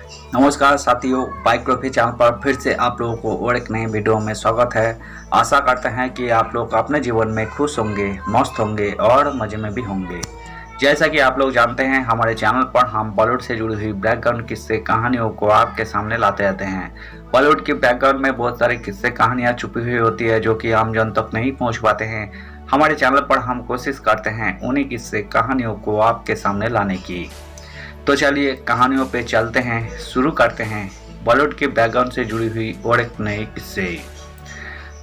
नमस्कार साथियों, bike ग्रोफी channel पर फिर से आप लोगों को और एक नई वीडियो में स्वागत है। आशा करते हैं कि आप लोग अपने जीवन में खुश होंगे, मस्त होंगे और मज़े में भी होंगे। जैसा कि आप लोग जानते हैं, हमारे चैनल पर हम बॉलीवुड से जुड़ी हुई बैकग्राउंड किस्से कहानियों को आपके सामने लाते रहते हैं। बॉलीवुड के बैकग्राउंड में बहुत सारी किस्से कहानियाँ छुपी हुई होती है जो कि आम जन तक नहीं पहुँच पाते हैं। हमारे चैनल पर हम कोशिश करते हैं उन्हीं किस्से कहानियों को आपके सामने लाने की। तो चलिए कहानियों पे चलते हैं, शुरू करते हैं बॉलीवुड के बैकग्राउंड से जुड़ी हुई और एक नए किस्से।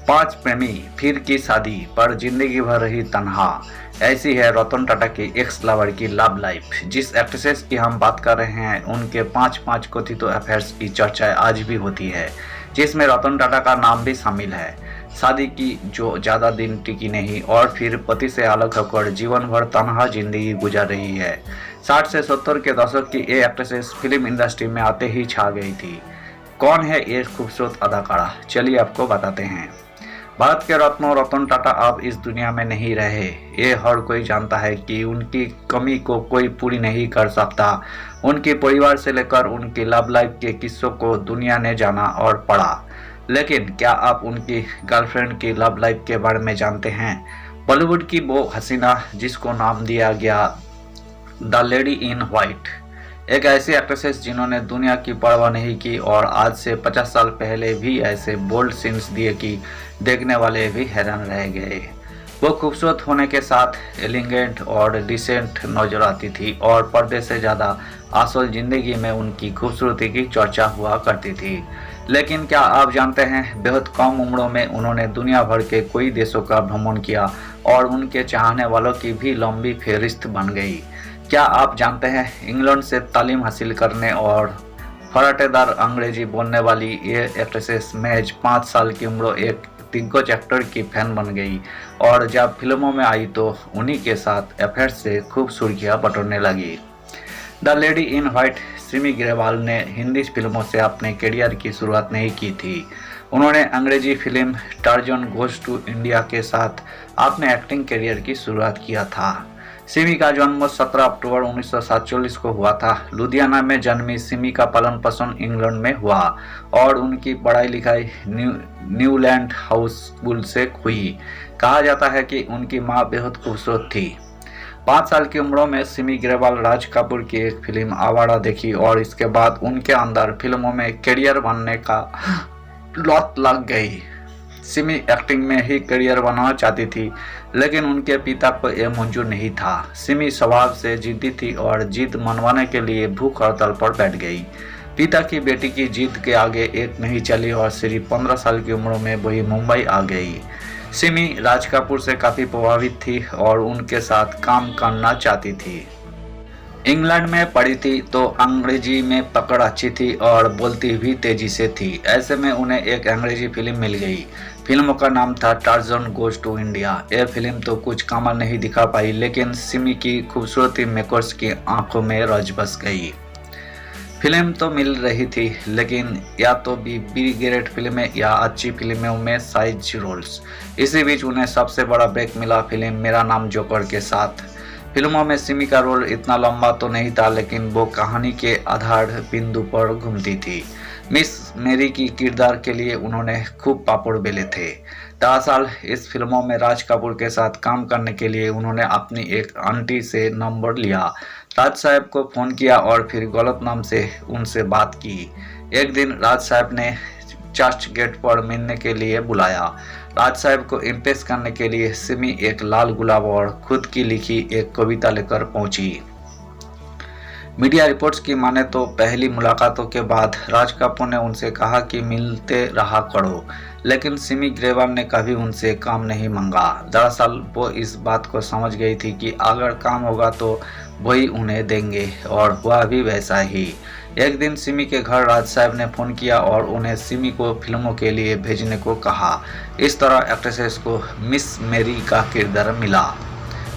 5 प्रेमी फिर की शादी पर जिंदगी भर रही तन्हा, ऐसी है रतन टाटा की एक्स लवर की लव लाइफ। जिस एक्ट्रेसेस की हम बात कर रहे हैं उनके 5 कथित अफेयर्स की चर्चा आज भी होती है, जिसमें रतन टाटा का नाम भी शामिल है। शादी की जो ज़्यादा दिन टिकी नहीं और फिर पति से अलग होकर जीवन भर तनहा जिंदगी गुजार रही है। 60 से 70 के दशक की ये एक्ट्रेसेस फिल्म इंडस्ट्री में आते ही छा गई थी। कौन है ये खूबसूरत अदाकारा, चलिए आपको बताते हैं। भारत के रत्न रतन टाटा अब इस दुनिया में नहीं रहे। ये हर कोई जानता है कि उनकी कमी को कोई पूरी नहीं कर सकता। उनके परिवार से लेकर उनकी लव लाइफ के किस्सों को दुनिया ने जाना और पढ़ा, लेकिन क्या आप उनकी गर्लफ्रेंड की लव लाइफ के बारे में जानते हैं? बॉलीवुड की वो हसीना जिसको नाम दिया गया द लेडी इन व्हाइट, एक ऐसी एक्ट्रेसेस जिन्होंने दुनिया की परवाह नहीं की और आज से 50 साल पहले भी ऐसे बोल्ड सीन्स दिए कि देखने वाले भी हैरान रह गए। वो खूबसूरत होने के साथ एलिगेंट और डिसेंट नजर आती थी और पर्दे से ज़्यादा असल जिंदगी में उनकी खूबसूरती की चर्चा हुआ करती थी। लेकिन क्या आप जानते हैं, बेहद कम उम्रों में उन्होंने दुनिया भर के कई देशों का भ्रमण किया और उनके चाहने वालों की भी लंबी फहरिस्त बन गई। क्या आप जानते हैं, इंग्लैंड से तालीम हासिल करने और फराटेदार अंग्रेजी बोलने वाली ये एक्ट्रेसेस महज 5 साल की उम्र एक दिग्गज एक्टर की फैन बन गई और जब फिल्मों में आई तो उन्हीं के साथ अफेयर से खूब सुर्खियां बटोरने लगी। The lady in white Simi Grewal ने हिंदी फिल्मों से अपने करियर की शुरुआत नहीं की थी। उन्होंने अंग्रेजी film Tarzan goes to India के साथ अपने एक्टिंग करियर की शुरुआत किया था। सिमी का जन्म 17 अक्टूबर 1947 को हुआ था। लुधियाना में जन्मी सिमी का पालन पोषण इंग्लैंड में हुआ और उनकी पढ़ाई लिखाई न्यूलैंड हाउस स्कूल से हुई। कहा जाता है कि उनकी मां बेहद खूबसूरत थी। 5 साल की उम्र में सिमी ग्रेवाल राज कपूर की एक फिल्म आवारा देखी और इसके बाद उनके अंदर फिल्मों में करियर बनने का लत लग गई। सिमी एक्टिंग में ही करियर बनाना चाहती थी, लेकिन उनके पिता को यह मंजूर नहीं था। सिमी स्वभाव से जिद्दी थी और जिद मनवाने के लिए भूख हड़ताल पर बैठ गई। पिता की बेटी की जिद के आगे एक नहीं चली और सिर्फ 15 साल की उम्र में वही मुंबई आ गई। सिमी राज कपूर से काफ़ी प्रभावित थी और उनके साथ काम करना चाहती थी। इंग्लैंड में पढ़ी थी तो अंग्रेजी में पकड़ अच्छी थी और बोलती भी तेजी से थी। ऐसे में उन्हें एक अंग्रेजी फिल्म मिल गई। फिल्म का नाम था टार्जन गोज टू इंडिया। यह फिल्म तो कुछ कमाल नहीं दिखा पाई, लेकिन सिमी की खूबसूरती मेकर्स की आंखों में रच बस गई। फिल्म तो मिल रही थी, लेकिन या तो बी ग्रेड फिल्में या अच्छी फिल्मों में साइज रोल्स। इसी बीच उन्हें सबसे बड़ा ब्रेक मिला फिल्म मेरा नाम जोकर के साथ। फिल्मों में सिमी का रोल इतना लंबा तो नहीं था, लेकिन वो कहानी के आधार बिंदु पर घूमती थी। मिस मेरी की किरदार के लिए उन्होंने खूब पापड़ बेले थे। दरअसल इस फिल्मों में राज कपूर के साथ काम करने के लिए उन्होंने अपनी एक आंटी से नंबर लिया, राज साहब को फ़ोन किया और फिर गलत नाम से उनसे बात की। एक दिन राज साहब ने चर्च गेट पर मिलने के लिए बुलाया। राज साहब को इम्प्रेस करने के लिए सिमी एक लाल गुलाब और खुद की लिखी एक कविता लेकर पहुंची। मीडिया रिपोर्ट्स की माने तो पहली मुलाकातों के बाद राज कपूर ने उनसे कहा कि मिलते रहा करो, लेकिन सिमी ग्रेवाल ने कभी उनसे काम नहीं मांगा। दरअसल वो इस बात को समझ गई थी कि अगर काम होगा तो वही उन्हें देंगे, और हुआ भी वैसा ही। एक दिन सिमी के घर राज साहब ने फ़ोन किया और उन्हें सिमी को फिल्मों के लिए भेजने को कहा। इस तरह एक्ट्रेसेस को मिस मेरी का किरदार मिला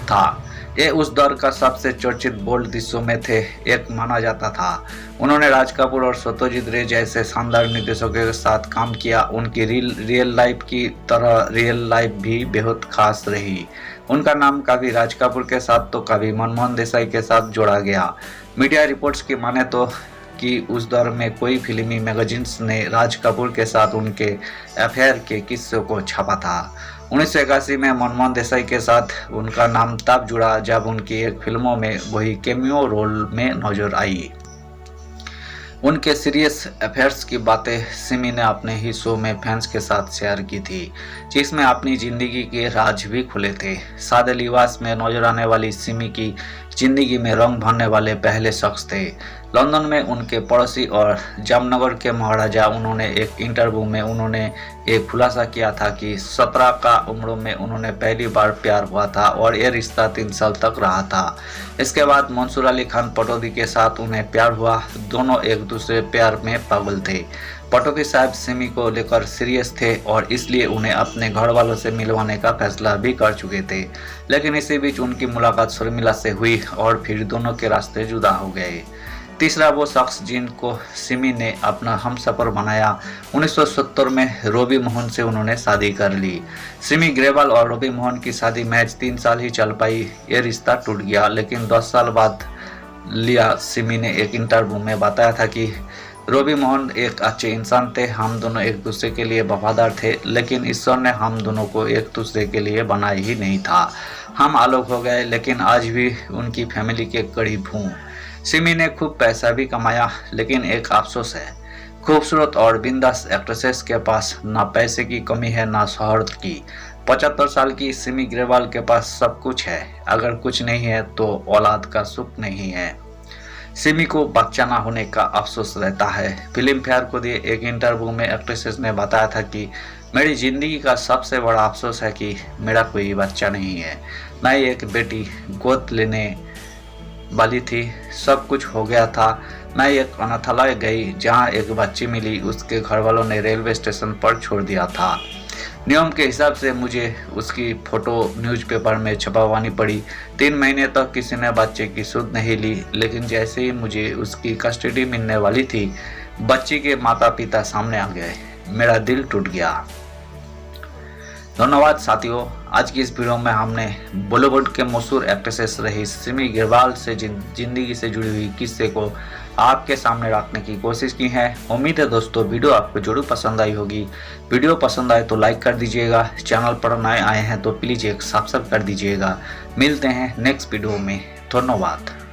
था। ये उस दौर का सबसे चर्चित बोल्ड दृश्यों में थे एक माना जाता था। उन्होंने राज कपूर और सत्यजीत रे जैसे शानदार निर्देशकों के साथ काम किया। उनकी रियल लाइफ की तरह रियल लाइफ भी बेहद खास रही। उनका नाम कभी राज कपूर के साथ तो कभी मनमोहन देसाई के साथ जोड़ा गया। मीडिया रिपोर्ट्स की माने तो कि उस दौर में कोई फिल्मी मैगजीन्स ने राज कपूर के साथ उनके अफेयर के किस्सों को छापा था। 1981 में मनमोहन देसाई के साथ उनका नाम तब जुड़ा जब उनकी एक फिल्मों में वही कैमियो रोल में नजर आई। उनके सीरियस अफेयर्स की बातें सिमी ने अपने ही शो में फैंस के साथ शेयर की थी, जिसमें अपनी जिंदगी के राज भी खुले थे। सादे लिबास में नजर आने वाली सिमी की जिंदगी में रंग भरने वाले पहले शख्स थे। लंदन में उनके पड़ोसी और जामनगर के महाराजा उन्होंने एक इंटरव्यू में उन्होंने एक खुलासा किया था कि 17 का उम्र में उन्होंने पहली बार प्यार हुआ था और ये रिश्ता 3 साल तक रहा था। इसके बाद मंसूर अली खान पटौदी के साथ उन्हें प्यार हुआ। दोनों एक दूसरे प्यार में पागल थे। पटौदी साहब सिमी को लेकर सीरियस थे और इसलिए उन्हें अपने घर वालों से मिलवाने का फैसला भी कर चुके थे, लेकिन इसी बीच उनकी मुलाकात शर्मिला से हुई और फिर दोनों के रास्ते जुदा हो गए। तीसरा वो शख्स जिनको सिमी ने अपना हमसफर बनाया, 1970 में रॉबी मोहन से उन्होंने शादी कर ली। सिमी ग्रेवाल और रॉबी मोहन की शादी महज 3 साल ही चल पाई। ये रिश्ता टूट गया, लेकिन 10 साल बाद लिया सिमी ने एक इंटरव्यू में बताया था कि रॉबी मोहन एक अच्छे इंसान थे, हम दोनों एक दूसरे के लिए वफादार थे, लेकिन ईश्वर ने हम दोनों को एक दूसरे के लिए बनाया ही नहीं था। हम अलग हो गए, लेकिन आज भी उनकी फैमिली के करीब हूँ। सिमी ने खूब पैसा भी कमाया, लेकिन एक अफसोस है, खूबसूरत और बिंदास एक्ट्रेसेस के पास ना पैसे की कमी है ना शोहरत की। 75 साल की सिमी ग्रेवाल के पास सब कुछ है, अगर कुछ नहीं है तो औलाद का सुख नहीं है। सिमी को बच्चा ना होने का अफसोस रहता है। फिल्म फेयर को दिए एक इंटरव्यू में एक्ट्रेसेस ने बताया था कि मेरी जिंदगी का सबसे बड़ा अफसोस है कि मेरा कोई बच्चा नहीं है। मैं एक बेटी गोद लेने वाली थी, सब कुछ हो गया था। मैं एक अनाथालय गई जहां एक बच्ची मिली, उसके घर वालों ने रेलवे स्टेशन पर छोड़ दिया था। नियम के हिसाब से मुझे उसकी फ़ोटो न्यूज़पेपर में छपवानी पड़ी। 3 महीने तक किसी ने बच्चे की सुध नहीं ली, लेकिन जैसे ही मुझे उसकी कस्टडी मिलने वाली थी, बच्ची के माता पिता सामने आ गए। मेरा दिल टूट गया। धन्यवाद साथियों, आज की इस वीडियो में हमने बॉलीवुड के मशहूर एक्ट्रेसेस रही सिमी ग्रेवाल से जिंदगी से जुड़ी हुई किस्से को आपके सामने रखने की कोशिश की है। उम्मीद है दोस्तों वीडियो आपको जरूर पसंद आई होगी। वीडियो पसंद आए तो लाइक कर दीजिएगा, चैनल पर नए आए हैं तो प्लीज़ एक सब्सक्राइब कर दीजिएगा। मिलते हैं नेक्स्ट वीडियो में। धन्यवाद।